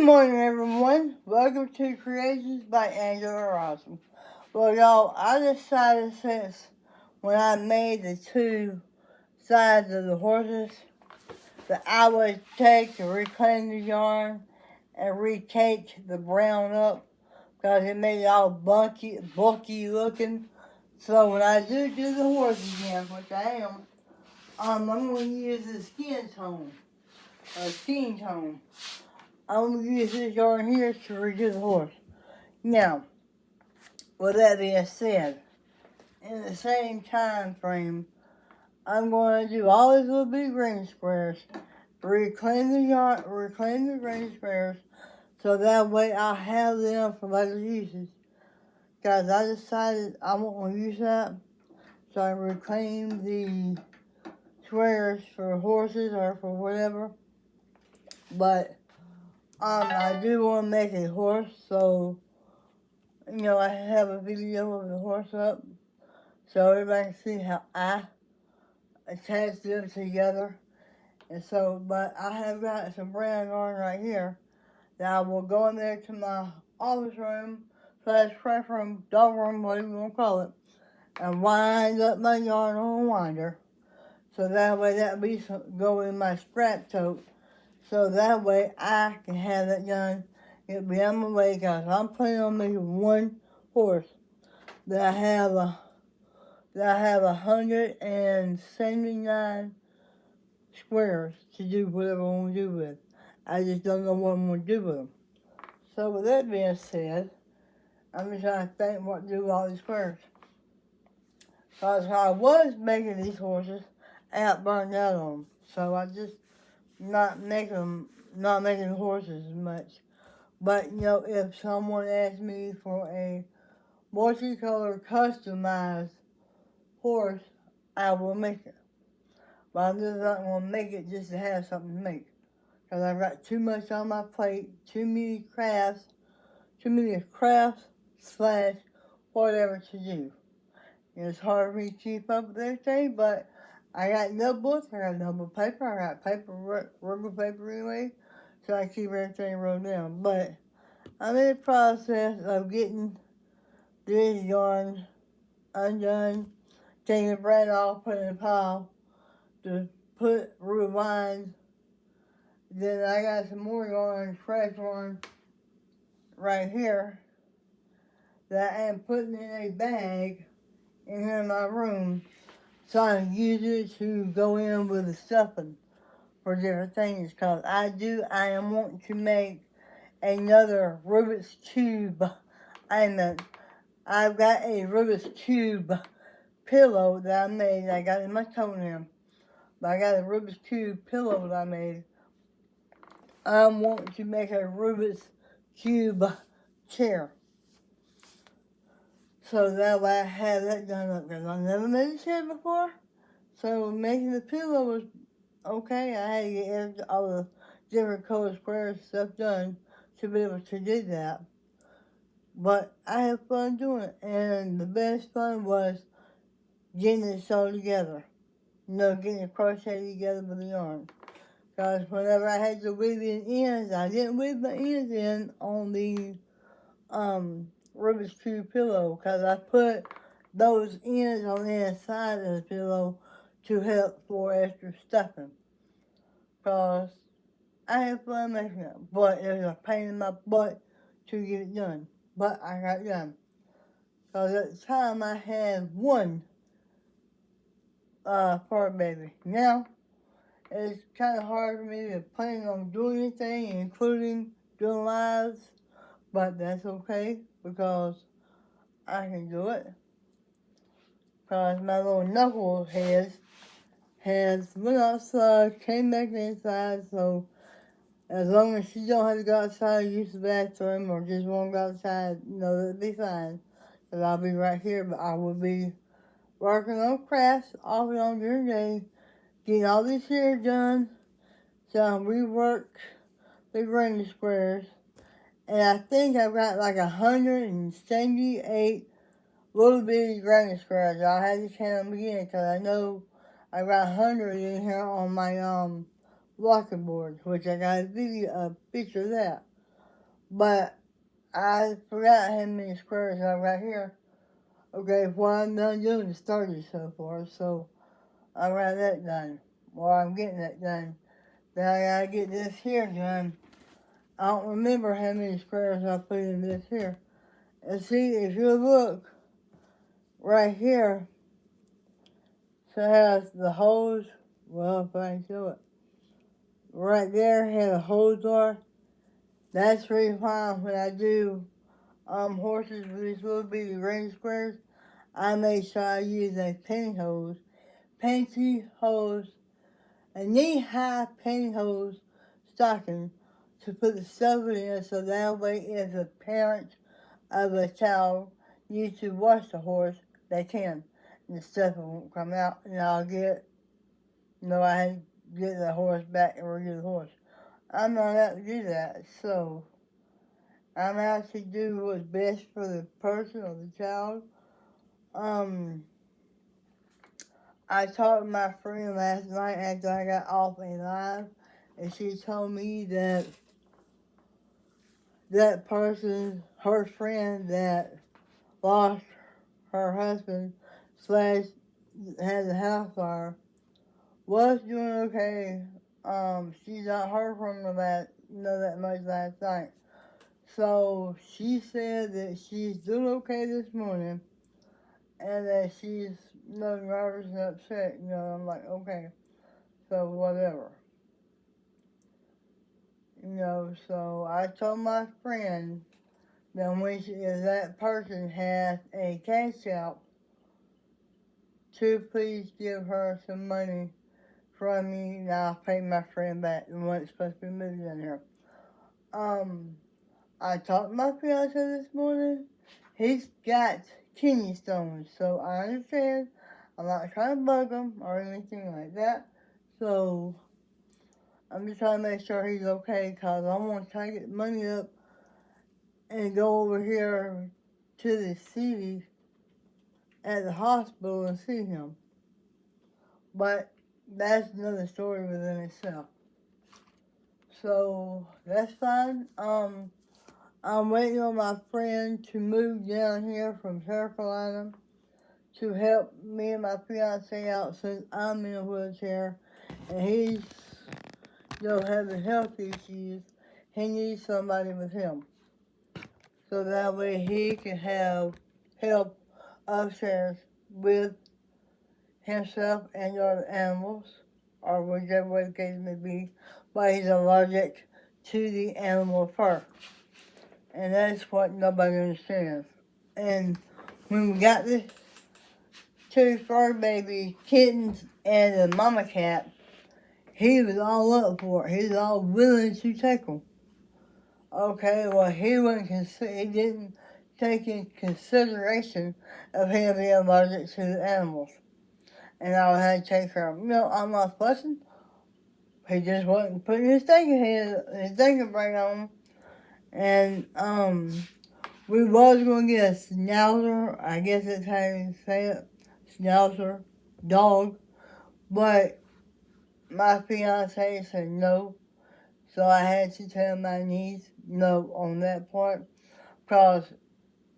morning, everyone. Welcome to Creations by Angela Rossum. Well, y'all, I decided since when I made the two sides of the horses that I would take the reclaimed yarn and retake the brown up because it made it all bulky looking. So when I do the horse again, which I am, I'm going to use the skin tone. I'm going to use this yarn here to redo the horse. Now, with that being said, in the same time frame, I'm going to do all these little big green squares, reclaim the green squares, so that way I'll have them for later uses. Guys, I decided I won't want to use that, so I reclaim the squares for horses or for whatever. But I do want to make a horse, so I have a video of the horse up, so everybody can see how I attach them together. And so, but I have got some brown yarn right here that I will go in there to my office room / craft room, dog room, whatever you want to call it, and wind up my yarn on a winder. So that way that'll be go in my scrap tote. So that way I can have that done. It'll be on my way, guys. I'm planning on making one horse that I have 179 squares to do whatever I want to do with. I just don't know what I'm going to do with them. So with that being said, I'm just trying to think what to do with all these squares. Because I was making these horses, I got burned out on them. So I just not making horses as much. But if someone asked me for a multicolored customized horse, I will make it. But I'm just not going to make it just to have something to make. Because I've got too much on my plate, too many crafts / whatever to do. It's hard for me to keep up with everything, but I got notebooks, I got notebook paper, I got rubber paper anyway, so I keep everything wrote down. But I'm in the process of getting this yarn undone, taking the brand off, putting it in a pile to rewind. Then I got some more yarn, fresh yarn, right here that I am putting in a bag in here in my room, so I can use it to go in with the stuffing for different things. Because I am wanting to make another Rubik's Cube. I've got a Rubik's Cube pillow that I made. I got in my toenail. But I got a Rubik's Cube pillow that I made. I'm wanting to make a Rubik's Cube chair. So that way I have that done up, because I've never made a chair before. So making the pillow was okay. I had to get all the different color squares and stuff done to be able to do that. But I had fun doing it, and the best fun was getting it sewn together. Getting it crocheted together with the yarn. Because whenever I had to weave in ends, I didn't weave my ends in on the Rubik's Cube pillow, because I put those ends on the inside of the pillow to help for extra stuffing. Because I had fun making it, but it was a pain in my butt to get it done. But I got it done. Because at the time I had one fur baby. Now, it's kind of hard for me to plan on doing anything, including doing lives, but that's okay, because I can do it. Because my little knucklehead went outside, came back inside, so as long as she don't have to go outside and use the bathroom or just won't go outside, that'll be fine. Because I'll be right here, but I will be working on crafts off and on during the day, getting all this here done, so I'll rework the granny squares. And I think I've got like 178 little bitty granny squares. I'll have to count them again, because I know I got 100 in here on my blocking board, which I got a picture of that. But I forgot how many squares I got here. Okay, what I'm done doing is 30 so far, so I got that done. Well, I'm getting that done. Then I gotta get this here done. I don't remember how many squares I put in this here. And see, if you look right here, so it has the hose. Well, if I can show it. Right there has a hose bar. That's the reason why when I do horses with these little bitty ring squares, I make sure I use a pantyhose, a knee-high pantyhose stocking to put the stuff in, so that way if the parent of a child needs to wash the horse, they can. And the stuff won't come out, and I'll get, I had to get the horse back and redo the horse. I'm not out to do that, so I'm out to do what's best for the person or the child. I talked to my friend last night after I got off a live, and she told me that that person, her friend that lost her husband slash had the house fire, was doing okay. She's not heard from her that much last night. So she said that she's doing okay this morning and that she's nervous and upset. I'm like, okay, so whatever. So I told my friend that if that person has a cash out, to please give her some money from me, and I'll pay my friend back, the one that's supposed to be moving in here. I talked to my fiance this morning. He's got kidney stones, so I understand. I'm not trying to bug him or anything like that. So I'm just trying to make sure he's okay, because I want to try to get money up and go over here to the city at the hospital and see him. But that's another story within itself. So that's fine. I'm waiting on my friend to move down here from South Carolina to help me and my fiance out since I'm in a wheelchair and he's, having health issues. He needs somebody with him. So that way he can have help upstairs with himself and other animals, or whichever way the case may be, but he's allergic to the animal fur. And that's what nobody understands. And when we got the two fur baby kittens and the mama cat, he was all up for it. He was all willing to take them. Okay, well, he didn't take in consideration of him being allergic to the animals. And I had to take care of him. I'm not fussing. He just wasn't putting his thinking brain on. And, we was going to get a schnauzer, I guess that's how you say it, schnauzer, dog. But my fiance said no. So I had to tell my niece no on that part. Because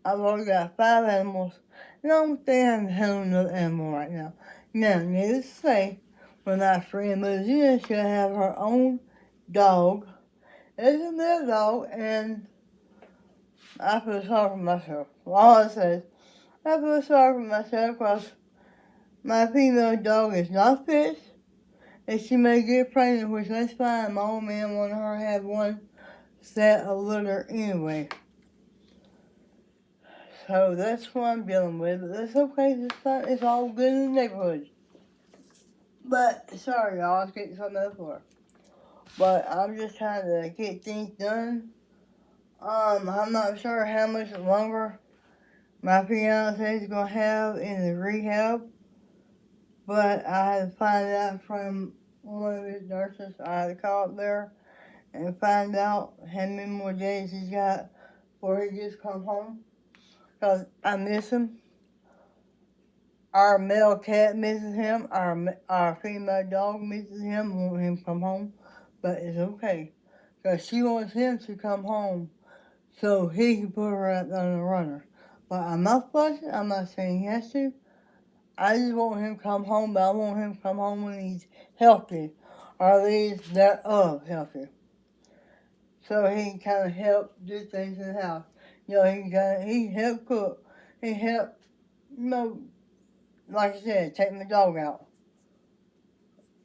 I've already got 5 animals. And I don't think I'm handling another animal right now. Now, needless to say, when my friend moves in, she'll have her own dog. It's a male dog, and I feel sorry for myself. All I say is, I feel sorry for myself because my female dog is not fit, and she may get pregnant, which that's fine. My old man wanted her to have one set of litter anyway. So that's what I'm dealing with, but that's okay. It's all good in the neighborhood. But, sorry y'all, I was getting something else for. But I'm just trying to get things done. I'm not sure how much longer my fiance is going to have in the rehab. But I had to find out from one of his nurses. I had to call up there and find out how many more days he's got before he just come home. Because I miss him. Our male cat misses him. Our female dog misses him. Want him to come home. But it's okay. Because she wants him to come home so he can put her out on the runner. But I'm not fussing. I'm not saying he has to. I just want him to come home, but I want him to come home when he's healthy, or at least healthy. So he can kind of help do things in the house. He help cook. He help, like I said, take my dog out.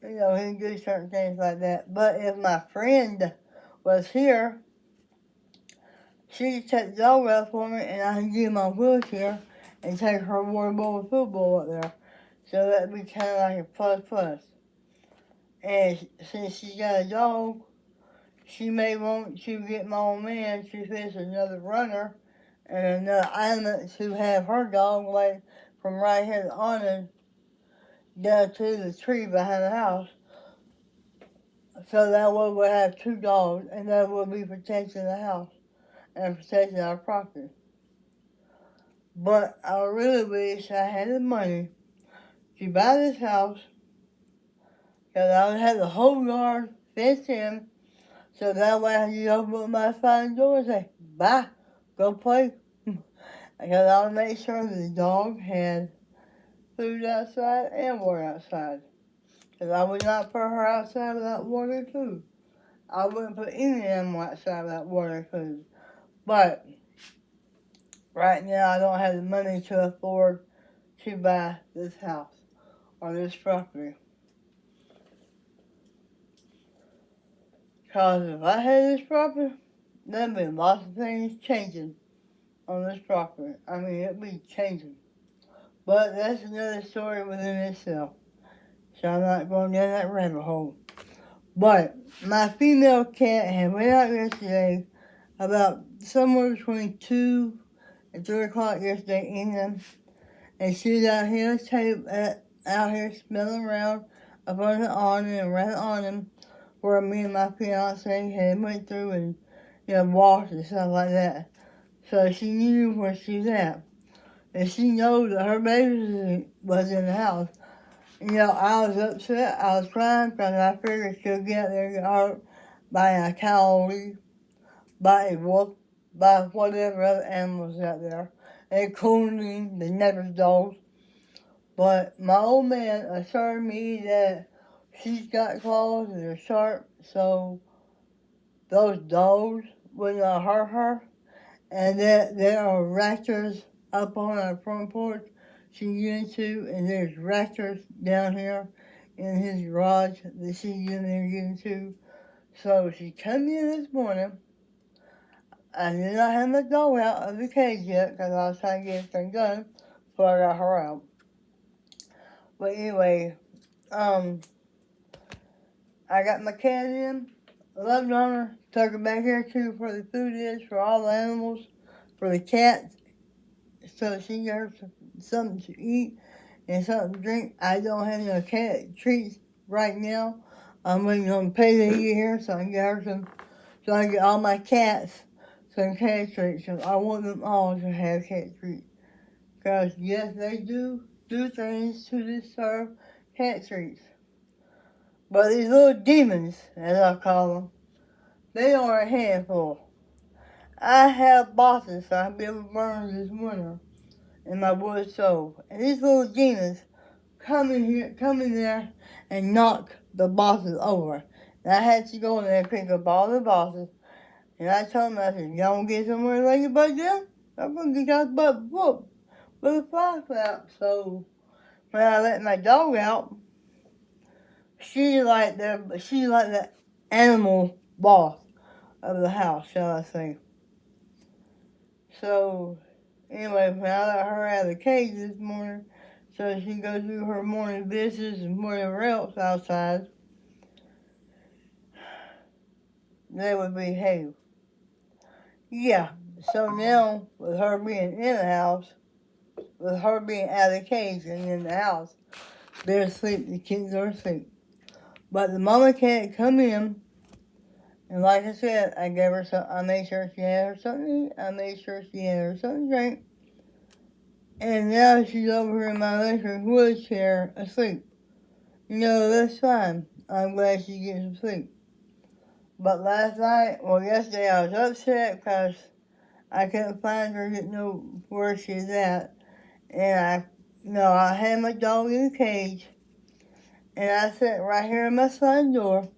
He can do certain things like that. But if my friend was here, she could take the dog out for me, and I can get my wheelchair and take her water bowl and food bowl up there. So that'd be kind of like a plus. And since she got a dog, she may want to get my old man to fix another runner and another island to have her dog like from right here on it down to the tree behind the house. So that way we'll have two dogs, and that will be protecting the house and protecting our property. But I really wish I had the money to buy this house, because I would have the whole yard fenced in, so that way I can open up my front door and say, bye, go play. Because I would make sure that the dog had food outside and water outside. Because I would not put her outside without water and food. I wouldn't put any animal outside without water and food. But right now I don't have the money to afford to buy this house or this property. Because if I had this property, there'd be lots of things changing on this property. I mean, it'd be changing. But that's another story within itself. So I'm not going down that rabbit hole. But my female cat had went out yesterday about somewhere between 2 and 3 o'clock yesterday evening. And she was out here smelling around up on the awning and around the awning where me and my fiance had went through and walked and stuff like that. So she knew where she was at. And she knows that her baby was in the house. I was upset. I was crying because I figured she'll get there and get hurt by a coyote, by a wolf, by whatever other animals out there, including the neighbor's dogs. But my old man assured me that she's got claws and they're sharp, so those dogs would not hurt her. And that there are raptors up on our front porch she get into, and there's raptors down here in his garage that she's in there getting to. So she come in this morning. I did not have my dog out of the cage yet because I was trying to get everything done before I got her out. But anyway, I got my cat in, loved on her, took her back here too where the food is for all the animals, for the cats, so she can get her something to eat and something to drink. I don't have no cat treats right now. I'm waiting on Payday to get here so I can get her so I can get all my cats some cat treats. So I want them all to have cat treats. Because yes, they do things to deserve cat treats. But these little demons, as I call them, they are a handful. I have bosses so I've been able to burn this winter in my wood stove. And these little demons come in there and knock the bosses over. And I had to go in there and pick up all the bosses. And I told them, I said, y'all want to get somewhere to lay your butt down? I'm going to get y'all's butt whooped with a fly flap. So when I let my dog out, she's like the animal boss of the house, shall I say. So anyway, when I let her out of the cage this morning, so she can go do her morning business and whatever else outside, they would behave. Yeah, so now, with her being in the house, with her being out of the cage and in the house, they're asleep, the kids are asleep. But the mama can't come in, and like I said, I made sure she had her something to eat, I made sure she had her something to drink, and now she's over here in my electric wheelchair asleep. That's fine. I'm glad she gets some sleep. But yesterday I was upset because I couldn't find her, didn't know where she's at. And I had my dog in a cage, and I sat right here in my front door,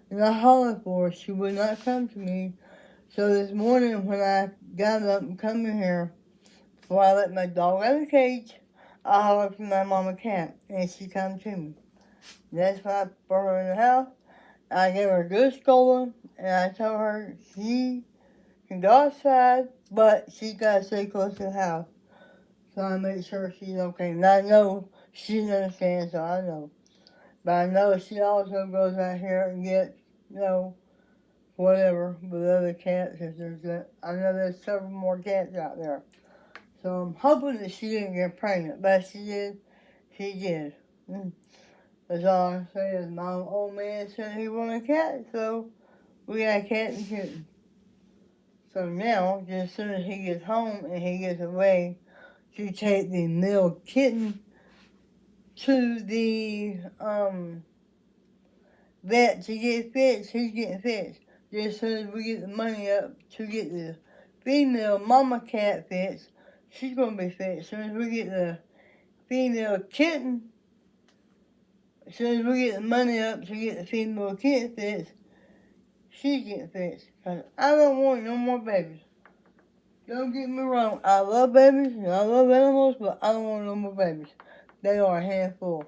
and I hollered for her. She would not come to me. So this morning when I got up and come in here, before I let my dog out of the cage, I hollered for my mama cat, and she come to me. That's when I brought her in the house. I gave her a good scolding, and I told her she can go outside, but she gotta stay close to the house. So I make sure she's okay. And I know she understands, so I know. But I know she also goes out here and gets, whatever with other cats. I know there's several more cats out there. So I'm hoping that she didn't get pregnant. But she did. She did. That's all I say is my old man said he wanted a cat, so we got a cat and kitten. So now, just as soon as he gets home and he gets away, to take the male kitten to the vet to get fixed. He's getting fixed. Just as soon as we get the money up to get the female mama cat fixed, she's gonna be fixed. As soon as we get the female kitten, as soon as we get the money up to get the female kitten fixed, she's getting fixed. Cause I don't want no more babies. Don't get me wrong, I love babies and I love animals, but I don't want no more babies. They are a handful.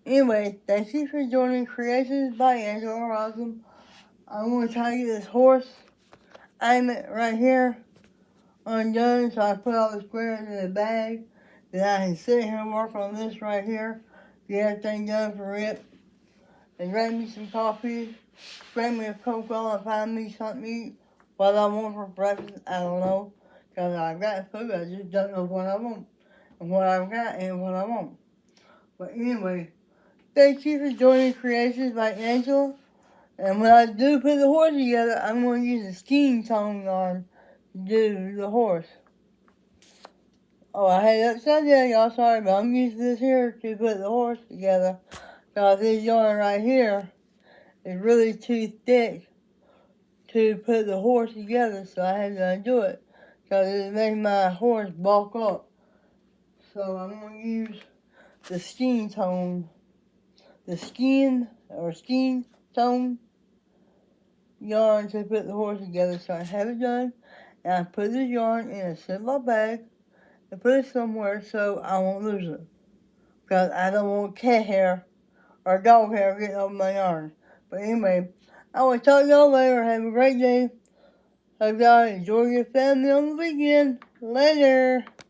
Anyway, thank you for joining Creations by Angela Rosum. I'm going to try to get this horse alignment right here undone, so I put all the squares in the bag. Then I can sit here and work on this right here, get everything done for it, and grab me some coffee, grab me a Coca-Cola, and find me something to eat. What I want for breakfast, I don't know, because I've got food, I just don't know what I want, and what I've got and what I want. But anyway, thank you for joining Creations by Angela. And when I do put the horse together, I'm going to use a skein tone yarn to do the horse. Oh, I had it upside down, y'all. Sorry, but I'm using this here to put the horse together. Because this yarn right here is really too thick to put the horse together, so I had to undo it. Because it made my horse bulk up. So I'm going to use the skein tone yarn to put the horse together. So I have it done, and I put this yarn in a Ziploc bag and put it somewhere so I won't lose it, because I don't want cat hair or dog hair getting over my yarn. But anyway, I will talk to y'all later. Have a great day. Hope y'all enjoy your family on the weekend. Later.